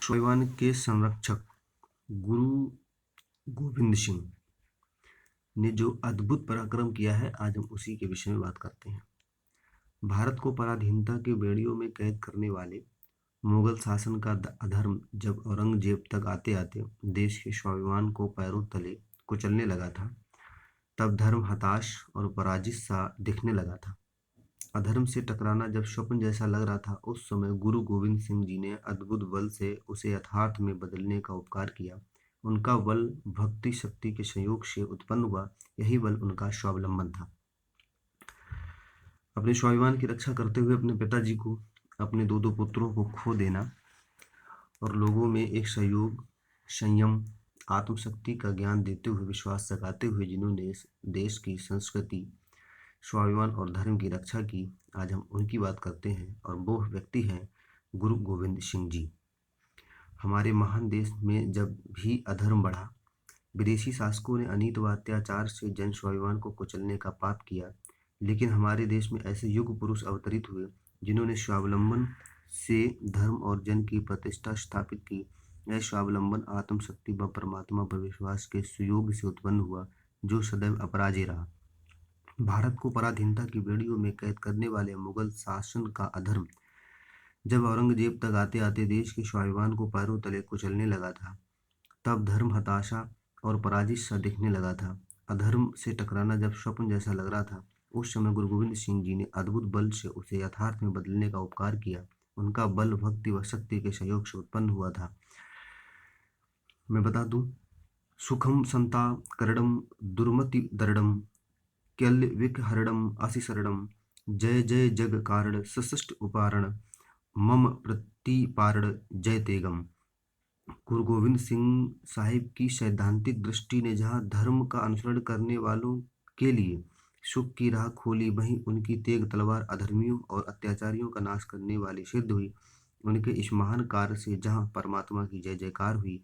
स्वाभिमान के संरक्षक गुरु गोविंद सिंह ने जो अद्भुत पराक्रम किया है, आज हम उसी के विषय में बात करते हैं। भारत को पराधीनता के बेड़ियों में कैद करने वाले मुगल शासन का अधर्म जब औरंगजेब तक आते आते देश के स्वाभिमान को पैरों तले कुचलने लगा था, तब धर्म हताश और पराजित सा दिखने लगा था। अधर्म से टकराना जब स्वप्न जैसा लग रहा था, उस समय गुरु गोविंद सिंह जी ने अद्भुत बल से उसे यथार्थ में बदलने का उपकार किया। उनका बल भक्ति शक्ति के संयोग से उत्पन्न हुआ। यही बल उनका स्वावलंबन था। अपने स्वाभिमान की रक्षा करते हुए अपने पिताजी को, अपने दो पुत्रों को खो देना और लोगों में एक सहयोग, संयम, आत्मशक्ति का ज्ञान देते हुए, विश्वास जगाते हुए जिन्होंने देश की संस्कृति, स्वाभिमान और धर्म की रक्षा की, आज हम उनकी बात करते हैं। और वो व्यक्ति हैं गुरु गोविंद सिंह जी। हमारे महान देश में जब भी अधर्म बढ़ा, विदेशी शासकों ने अनीति व अत्याचार से जन स्वाभिमान को कुचलने का पाप किया, लेकिन हमारे देश में ऐसे युग पुरुष अवतरित हुए जिन्होंने स्वावलंबन से धर्म और जन की प्रतिष्ठा स्थापित की। यह स्वावलंबन आत्मशक्ति व परमात्मा पर विश्वास के सुयोग से उत्पन्न हुआ, जो सदैव अपराजेय रहा। भारत को पराधीनता की बेड़ियों में कैद करने वाले मुगल शासन का अधर्म जब औरंगजेब तक आते आते देश के स्वाभिमान को पैरों तले कुचलने लगा था, तब धर्म हताशा और पराजित सा दिखने लगा था। अधर्म से टकराना जब स्वप्न जैसा लग रहा था, उस समय गुरु गोविंद सिंह जी ने अद्भुत बल से उसे यथार्थ में बदलने का उपकार किया। उनका बल भक्ति व शक्ति के सहयोग से उत्पन्न हुआ था। मैं बता दूं, सुखम संता करडम दुर्मति दरडम क्यल विकहरणम असिसरणम जय जय जग कारण सशिष्ट उपारण मम प्रतिपारण जय तेगम। गुरु गोविंद सिंह साहिब की सैद्धांतिक दृष्टि ने जहाँ धर्म का अनुसरण करने वालों के लिए सुख की राह खोली, वहीं उनकी तेग तलवार अधर्मियों और अत्याचारियों का नाश करने वाली सिद्ध हुई। उनके इस महान कार्य से जहाँ परमात्मा की जय जयकार हुई,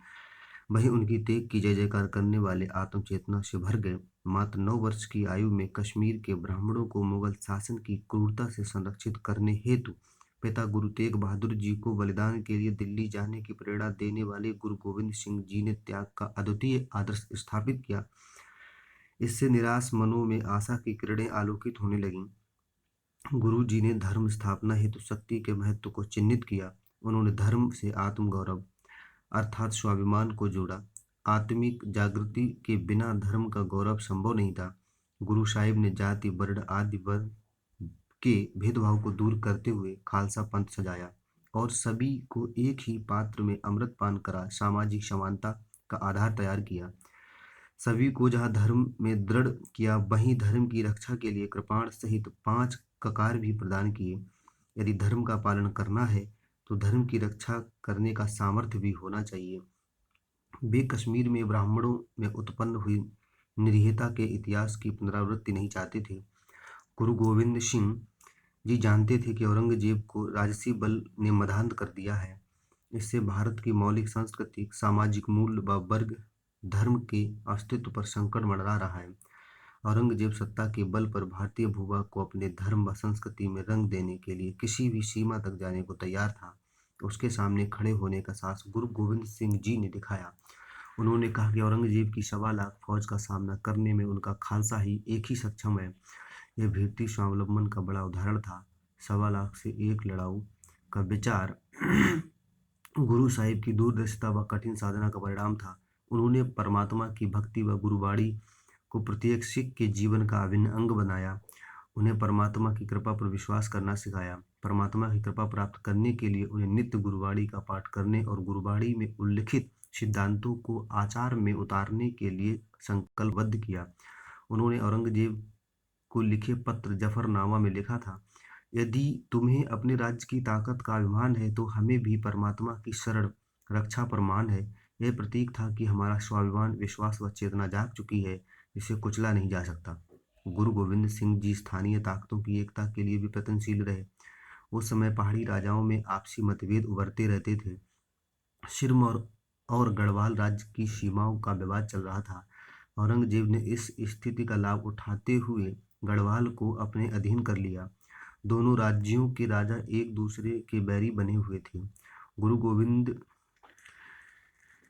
वहीं उनकी तेग की जय जयकार करने वाले आत्मचेतना से भर गए। मात्र 9 वर्ष की आयु में कश्मीर के ब्राह्मणों को मुगल शासन की क्रूरता से संरक्षित करने हेतु पिता गुरु तेग बहादुर जी को बलिदान के लिए दिल्ली जाने की प्रेरणा देने वाले गुरु गोविंद सिंह जी ने त्याग का अद्वितीय आदर्श स्थापित किया। इससे निराश मनों में आशा की किरणें आलोकित होने लगीं। गुरु जी ने धर्म स्थापना हेतु शक्ति के महत्व को चिन्हित किया। उन्होंने धर्म से आत्मगौरव अर्थात स्वाभिमान को जोड़ा। आत्मिक जागृति के बिना धर्म का गौरव संभव नहीं था। गुरु साहिब ने जाति, वर्ण आदि वर्ग के भेदभाव को दूर करते हुए खालसा पंथ सजाया और सभी को एक ही पात्र में अमृत पान करा सामाजिक समानता का आधार तैयार किया। सभी को जहाँ धर्म में दृढ़ किया, वहीं धर्म की रक्षा के लिए कृपाण सहित 5 ककार भी प्रदान किए। यदि धर्म का पालन करना है तो धर्म की रक्षा करने का सामर्थ्य भी होना चाहिए। वे कश्मीर में ब्राह्मणों में उत्पन्न हुई निरीहता के इतिहास की पुनरावृत्ति नहीं चाहते थे। गुरु गोविंद सिंह जी जानते थे कि औरंगजेब को राजसी बल ने मदान्ध कर दिया है। इससे भारत की मौलिक सांस्कृतिक सामाजिक मूल्य व वर्ग धर्म के अस्तित्व पर संकट मंडरा रहा है। औरंगजेब सत्ता के बल पर भारतीय भूभाग को अपने धर्म व संस्कृति में रंग देने के लिए किसी भी सीमा तक जाने को तैयार था। उसके सामने खड़े होने का साहस गुरु गोविंद सिंह जी ने दिखाया। उन्होंने कहा कि औरंगजेब की 1.25 लाख फौज का सामना करने में उनका खालसा ही एक ही सक्षम है। यह भारतीय स्वावलंबन का बड़ा उदाहरण था। 1.25 लाख से एक लड़ाऊ का विचार गुरु साहिब की दूरदर्शिता व कठिन साधना का परिणाम था। उन्होंने परमात्मा की भक्ति व गुरुवाणी को प्रत्येक सिख के जीवन का अभिन्न अंग बनाया। उन्हें परमात्मा की कृपा पर विश्वास करना सिखाया। परमात्मा की कृपा प्राप्त करने के लिए उन्हें नित्य गुरुवाणी का पाठ करने और गुरुवाणी में उल्लिखित सिद्धांतों को आचार में उतारने के लिए संकल्पबद्ध किया। उन्होंने औरंगजेब को लिखे पत्र जफरनामा में लिखा था, यदि तुम्हें अपने राज्य की ताकत का अभिमान है तो हमें भी परमात्मा की शरण रक्षा पर मान है। यह प्रतीक था कि हमारा स्वाभिमान, विश्वास व चेतना जाग चुकी है, जिसे कुचला नहीं जा सकता। गुरु गोविंद सिंह जी स्थानीय ताकतों की एकता के लिए भी प्रयत्नशील रहे। उस समय पहाड़ी राजाओं में आपसी मतभेद उभरते रहते थे। सिरमौर और गढ़वाल राज्य की सीमाओं का विवाद चल रहा था। औरंगजेब ने इस स्थिति का लाभ उठाते हुए गढ़वाल को अपने अधीन कर लिया। दोनों राज्यों के राजा एक दूसरे के बैरी बने हुए थे। गुरु गोविंद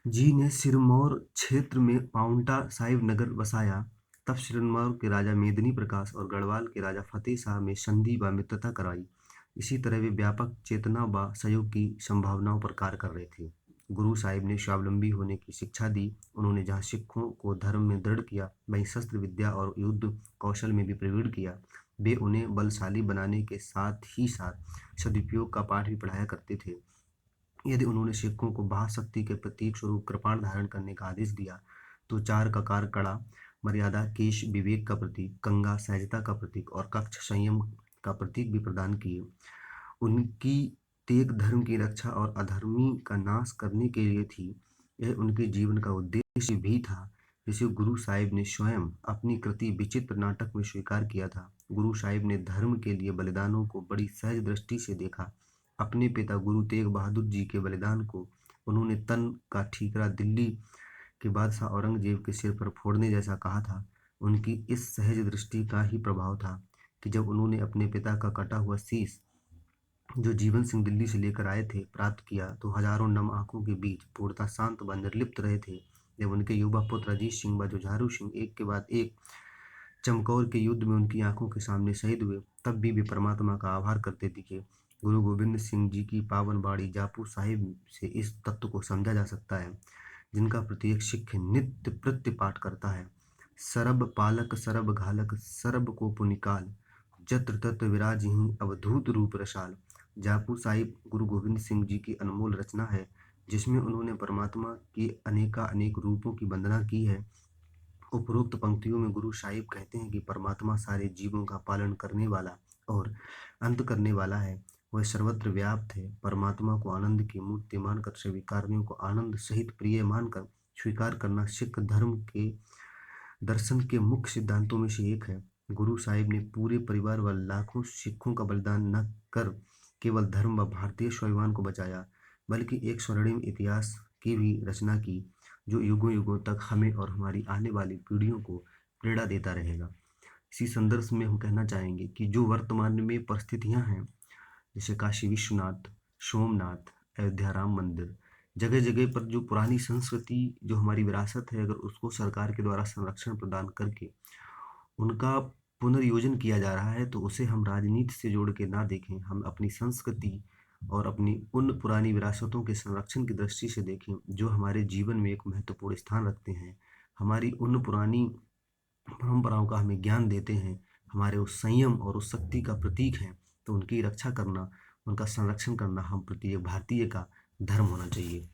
जी ने सिरमौर क्षेत्र में पाउंटा साहिब नगर बसाया, तब सिरमौर के राजा मेदिनी प्रकाश और गढ़वाल के राजा फतेह शाह में संधि व मित्रता कराई। इसी तरह वे व्यापक चेतना व सहयोग की संभावनाओं पर कार्य कर रहे थे। गुरु साहिब ने स्वावलंबी होने की शिक्षा दी। उन्होंने जहाँ सिखों को धर्म में दृढ़ किया, वहीं शस्त्र विद्या और युद्ध कौशल में भी प्रवीण किया। वे उन्हें बलशाली बनाने के साथ ही साथ सदुपयोग का पाठ भी पढ़ाया करते थे। यदि उन्होंने सिखों को महाशक्ति के प्रतीक स्वरूप कृपाण धारण करने का आदेश दिया, तो चार ककार कड़ा मर्यादा, केश विवेक का प्रतीक, कंगा सहजता का प्रतीक और कक्ष संयम का प्रतीक भी प्रदान किए। उनकी तेग धर्म की रक्षा और अधर्मी का नाश करने के लिए थी। यह उनके जीवन का उद्देश्य भी था, जिसे गुरु साहिब ने स्वयं अपनी कृति विचित्र नाटक में स्वीकार किया था। गुरु साहिब ने धर्म के लिए बलिदानों को बड़ी सहज दृष्टि से देखा। अपने पिता गुरु तेग बहादुर जी के बलिदान को उन्होंने तन का ठीकरा दिल्ली के बादशाह औरंगजेब के सिर पर फोड़ने जैसा कहा था। उनकी इस सहज दृष्टि का ही प्रभाव था कि जब उन्होंने अपने पिता का कटा हुआ शीश, जो जीवन सिंह दिल्ली से लेकर आए थे, प्राप्त किया, तो हजारों नम आंखों के बीच पूर्णतः शांत व निर्लिप्त रहे थे। जब उनके युवा पुत्र अजीत सिंह व जुझारू सिंह एक के बाद एक चमकौर के युद्ध में उनकी आंखों के सामने शहीद हुए, तब भी वे परमात्मा का आभार करते दिखे। गुरु गोविंद सिंह जी की पावन बाड़ी जापू साहिब से इस तत्व को समझा जा सकता है, जिनका प्रत्येक सिख नित्य प्रत्य पाठ करता है। सरब पालक सरब घालक सरब को पुनिकाल, जत्र तत्र विराजिहि अवधूत रूप रसाल। जापू साहिब गुरु गोविंद सिंह जी की अनमोल रचना है, जिसमें उन्होंने परमात्मा के अनेकानेक रूपों की वंदना की है। उपरोक्त पंक्तियों में गुरु साहिब कहते हैं कि परमात्मा सारे जीवों का पालन करने वाला और अंत करने वाला है। वह सर्वत्र व्याप्त है। परमात्मा को आनंद की मूर्ति मानकर सभी कार्यों को आनंद सहित प्रिय मानकर स्वीकार करना सिख धर्म के दर्शन के मुख्य सिद्धांतों में से एक है। गुरु साहिब ने पूरे परिवार व लाखों सिखों का बलिदान न कर केवल धर्म व भारतीय स्वाभिमान को बचाया, बल्कि एक स्वर्णिम इतिहास की भी रचना की, जो युगों युगों तक हमें और हमारी आने वाली पीढ़ियों को प्रेरणा देता रहेगा। इसी संदर्भ में हम कहना चाहेंगे कि जो वर्तमान में परिस्थितियां हैं, जैसे काशी विश्वनाथ, सोमनाथ, अयोध्या राम मंदिर, जगह जगह पर जो पुरानी संस्कृति, जो हमारी विरासत है, अगर उसको सरकार के द्वारा संरक्षण प्रदान करके उनका पुनर्योजन किया जा रहा है, तो उसे हम राजनीति से जोड़ के ना देखें। हम अपनी संस्कृति और अपनी उन पुरानी विरासतों के संरक्षण की दृष्टि से देखें, जो हमारे जीवन में एक महत्वपूर्ण स्थान रखते हैं, हमारी उन पुरानी परंपराओं का हमें ज्ञान देते हैं, हमारे उस संयम और उस शक्ति का प्रतीक हैं। तो उनकी रक्षा करना, उनका संरक्षण करना हम प्रत्येक भारतीय का धर्म होना चाहिए।